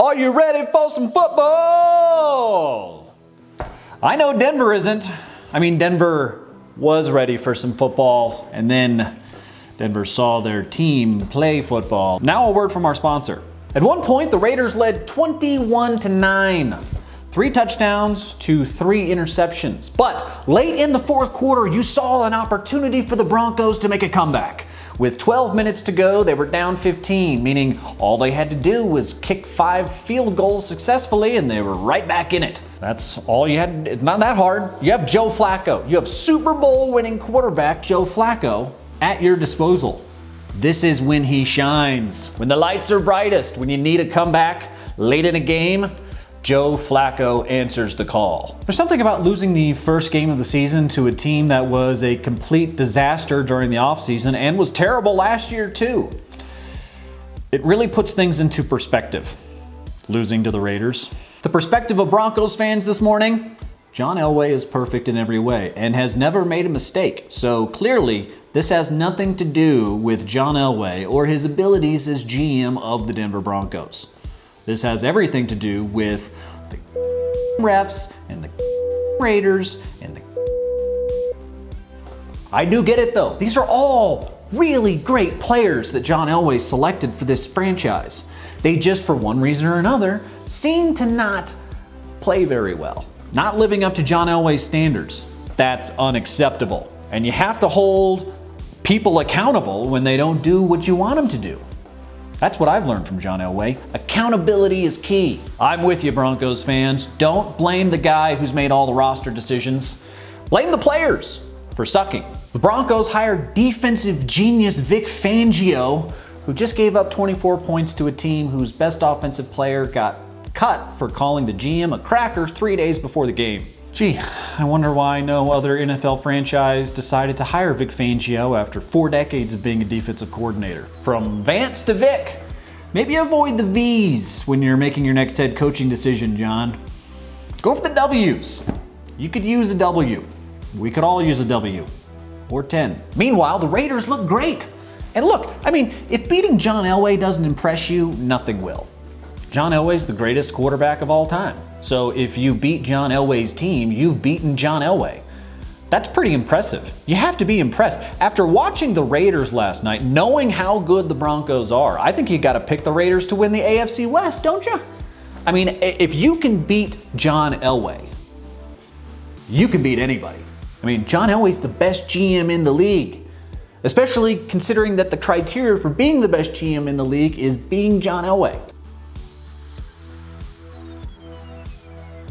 Are you ready for some football? I know Denver isn't. Denver was ready for some football, and then Denver saw their team play football. Now a word from our sponsor. At one point, the Raiders led 21-9. 3 touchdowns to 3 interceptions. But late in the fourth quarter, you saw an opportunity for the Broncos to make a comeback. With 12 minutes to go, they were down 15, meaning all they had to do was kick 5 field goals successfully and they were right back in it. That's all you had. It's not that hard. You have Joe Flacco. You have Super Bowl winning quarterback Joe Flacco at your disposal. This is when he shines. When the lights are brightest, when you need a comeback late in a game, Joe Flacco answers the call. There's something about losing the first game of the season to a team that was a complete disaster during the offseason and was terrible last year too. It really puts things into perspective, losing to the Raiders. The perspective of Broncos fans this morning: John Elway is perfect in every way and has never made a mistake. So clearly, this has nothing to do with John Elway or his abilities as GM of the Denver Broncos. This has everything to do with the refs and the Raiders and the... I do get it though. These are all really great players that John Elway selected for this franchise. They just, for one reason or another, seem to not play very well. Not living up to John Elway's standards. That's unacceptable. And you have to hold people accountable when they don't do what you want them to do. That's what I've learned from John Elway. Accountability is key. I'm with you, Broncos fans. Don't blame the guy who's made all the roster decisions. Blame the players for sucking. The Broncos hired defensive genius Vic Fangio, who just gave up 24 points to a team whose best offensive player got cut for calling the GM a cracker 3 days before the game. Gee, I wonder why no other NFL franchise decided to hire Vic Fangio after 4 decades of being a defensive coordinator. From Vance to Vic. Maybe avoid the V's when you're making your next head coaching decision, John. Go for the W's. You could use a W. We could all use a W. Or 10. Meanwhile, the Raiders look great. And look, if beating John Elway doesn't impress you, nothing will. John Elway's the greatest quarterback of all time. So if you beat John Elway's team, you've beaten John Elway. That's pretty impressive. You have to be impressed. After watching the Raiders last night, knowing how good the Broncos are, I think you got to pick the Raiders to win the AFC West, don't you? If you can beat John Elway, you can beat anybody. John Elway's the best GM in the league, especially considering that the criteria for being the best GM in the league is being John Elway.